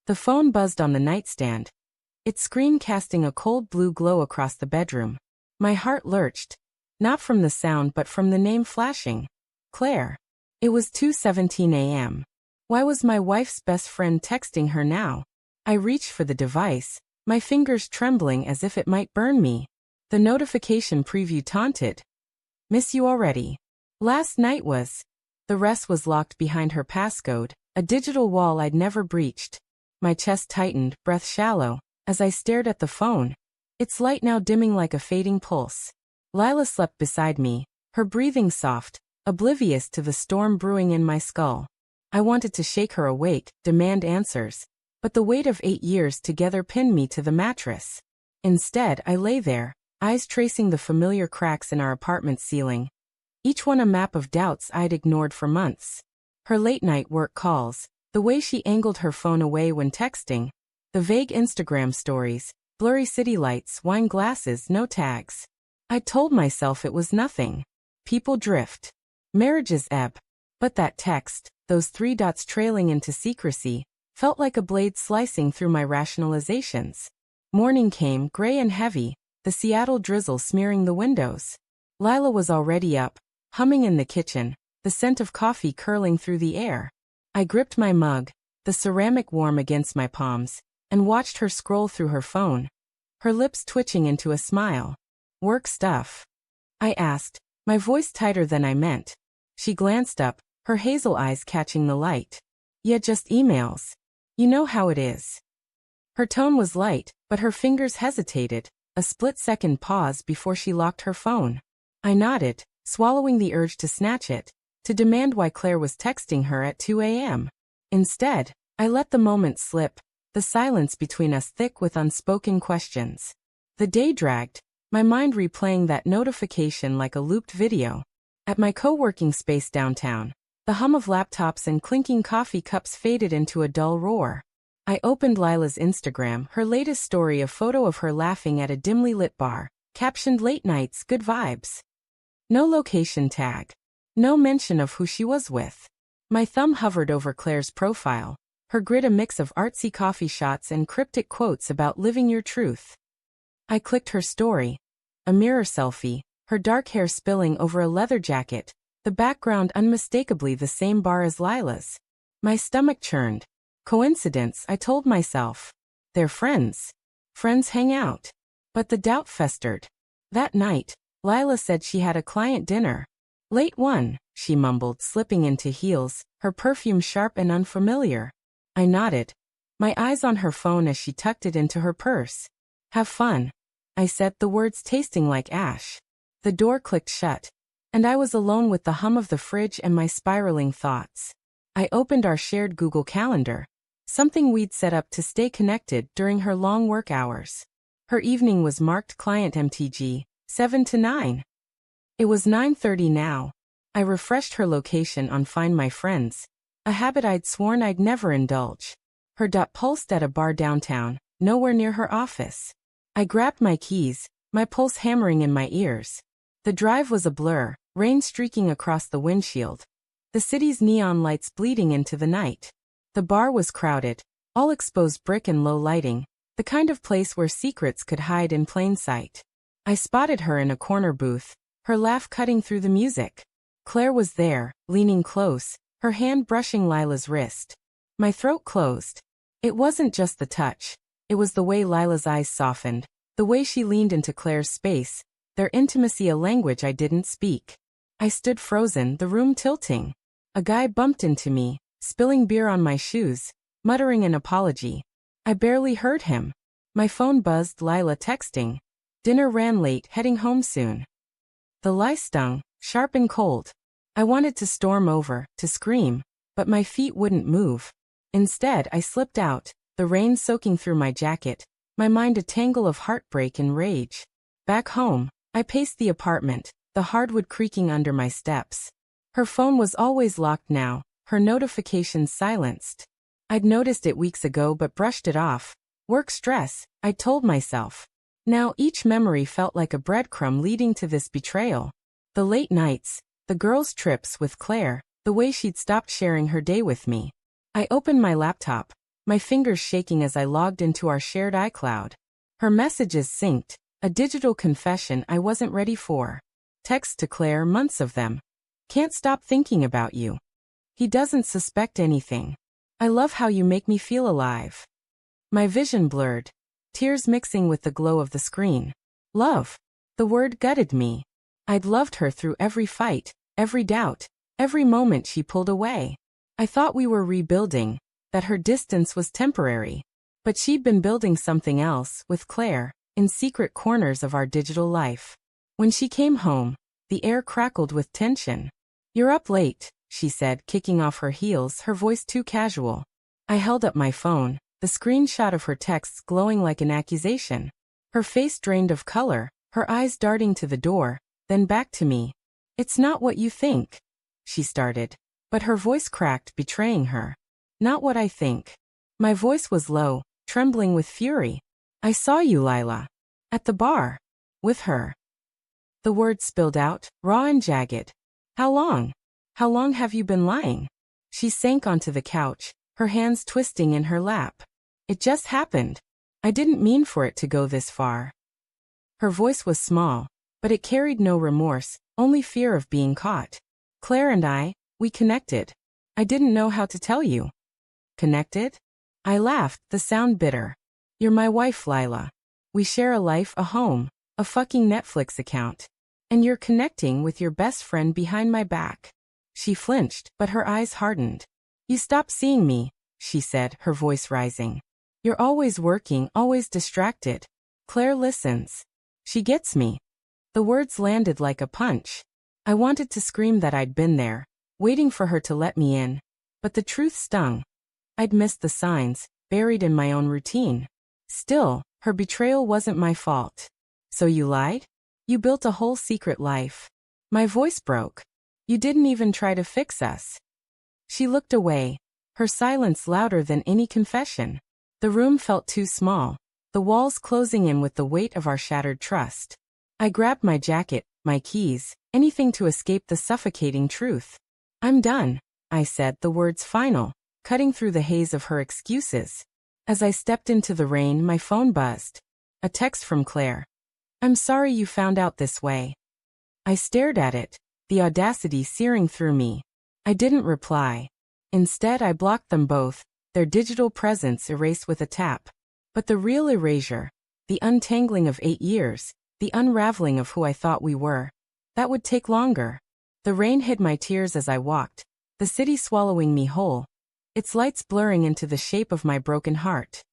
The phone buzzed on the nightstand, its screen casting a cold blue glow across the bedroom. My heart lurched, not from the sound but from the name flashing. Claire. It was 2:17 a.m. Why was my wife's best friend texting her now? I reached for the device, my fingers trembling as if it might burn me. The notification preview taunted. Miss you already. Last night was. The rest was locked behind her passcode, a digital wall I'd never breached. My chest tightened, breath shallow, as I stared at the phone, its light now dimming like a fading pulse. Lila slept beside me, her breathing soft, oblivious to the storm brewing in my skull. I wanted to shake her awake, demand answers, but the weight of 8 years together pinned me to the mattress. Instead, I lay there, eyes tracing the familiar cracks in our apartment ceiling, each one a map of doubts I'd ignored for months. Her late-night work calls, the way she angled her phone away when texting, the vague Instagram stories, blurry city lights, wine glasses, no tags. I told myself it was nothing. People drift. Marriages ebb. But that text, those 3 dots trailing into secrecy, felt like a blade slicing through my rationalizations. Morning came, gray and heavy, the Seattle drizzle smearing the windows. Lila was already up, humming in the kitchen, the scent of coffee curling through the air. I gripped my mug, the ceramic warm against my palms, and watched her scroll through her phone, her lips twitching into a smile. Work stuff? I asked, my voice tighter than I meant. She glanced up, her hazel eyes catching the light. Yeah, just emails. You know how it is. Her tone was light, but her fingers hesitated, a split-second pause before she locked her phone. I nodded, swallowing the urge to snatch it, to demand why Claire was texting her at 2 a.m. Instead, I let the moment slip, the silence between us thick with unspoken questions. The day dragged, my mind replaying that notification like a looped video. At my co-working space downtown, the hum of laptops and clinking coffee cups faded into a dull roar. I opened Lila's Instagram, her latest story a photo of her laughing at a dimly lit bar, captioned late nights, good vibes. No location tag. No mention of who she was with. My thumb hovered over Claire's profile, her grid a mix of artsy coffee shots and cryptic quotes about living your truth. I clicked her story, a mirror selfie, her dark hair spilling over a leather jacket, the background unmistakably the same bar as Lila's. My stomach churned. Coincidence, I told myself. They're friends. Friends hang out. But the doubt festered. That night, Lila said she had a client dinner. Late one, she mumbled, slipping into heels, her perfume sharp and unfamiliar. I nodded, my eyes on her phone as she tucked it into her purse. Have fun, I said, the words tasting like ash. The door clicked shut, and I was alone with the hum of the fridge and my spiraling thoughts. I opened our shared Google Calendar, something we'd set up to stay connected during her long work hours. Her evening was marked client MTG, 7 to 9. It was 9:30 now. I refreshed her location on Find My Friends, a habit I'd sworn I'd never indulge. Her dot pulsed at a bar downtown, nowhere near her office. I grabbed my keys, my pulse hammering in my ears. The drive was a blur, rain streaking across the windshield, the city's neon lights bleeding into the night. The bar was crowded, all exposed brick and low lighting, the kind of place where secrets could hide in plain sight. I spotted her in a corner booth, her laugh cutting through the music. Claire was there, leaning close, her hand brushing Lila's wrist. My throat closed. It wasn't just the touch, it was the way Lila's eyes softened, the way she leaned into Claire's space, their intimacy a language I didn't speak. I stood frozen, the room tilting. A guy bumped into me, spilling beer on my shoes, muttering an apology. I barely heard him. My phone buzzed, Lila texting. Dinner ran late, heading home soon. The lie stung, sharp and cold. I wanted to storm over, to scream, but my feet wouldn't move. Instead, I slipped out, the rain soaking through my jacket, my mind a tangle of heartbreak and rage. Back home, I paced the apartment, the hardwood creaking under my steps. Her phone was always locked now, her notifications silenced. I'd noticed it weeks ago but brushed it off. Work stress, I told myself. Now each memory felt like a breadcrumb leading to this betrayal. The late nights, the girls' trips with Claire, the way she'd stopped sharing her day with me. I opened my laptop, my fingers shaking as I logged into our shared iCloud. Her messages synced, a digital confession I wasn't ready for. Text to Claire, months of them. Can't stop thinking about you. He doesn't suspect anything. I love how you make me feel alive. My vision blurred, tears mixing with the glow of the screen. Love. The word gutted me. I'd loved her through every fight, every doubt, every moment she pulled away. I thought we were rebuilding, that her distance was temporary. But she'd been building something else, with Claire, in secret corners of our digital life. When she came home, the air crackled with tension. "You're up late," she said, kicking off her heels, her voice too casual. I held up my phone, the screenshot of her texts glowing like an accusation. Her face drained of color, her eyes darting to the door, then back to me. "It's not what you think," she started, but her voice cracked, betraying her. "Not what I think." My voice was low, trembling with fury. "I saw you, Lila. At the bar. With her." The words spilled out, raw and jagged. "How long? How long have you been lying?" She sank onto the couch, her hands twisting in her lap. "It just happened. I didn't mean for it to go this far." Her voice was small, but it carried no remorse, only fear of being caught. "Claire and we connected. I didn't know how to tell you." "Connected?" I laughed, the sound bitter. "You're my wife, Lila. We share a life, a home, a fucking Netflix account. And you're connecting with your best friend behind my back." She flinched, but her eyes hardened. "You stopped seeing me," she said, her voice rising. "You're always working, always distracted. Claire listens. She gets me." The words landed like a punch. I wanted to scream that I'd been there, waiting for her to let me in. But the truth stung. I'd missed the signs, buried in my own routine. Still, her betrayal wasn't my fault. "So you lied? You built a whole secret life." My voice broke. "You didn't even try to fix us." She looked away, her silence louder than any confession. The room felt too small, the walls closing in with the weight of our shattered trust. I grabbed my jacket, my keys, anything to escape the suffocating truth. "I'm done," I said, the words final, cutting through the haze of her excuses. As I stepped into the rain, my phone buzzed. A text from Claire. "I'm sorry you found out this way." I stared at it, the audacity searing through me. I didn't reply. Instead, I blocked them both, their digital presence erased with a tap. But the real erasure, the untangling of 8 years, the unraveling of who I thought we were, that would take longer. The rain hid my tears as I walked, the city swallowing me whole, its lights blurring into the shape of my broken heart.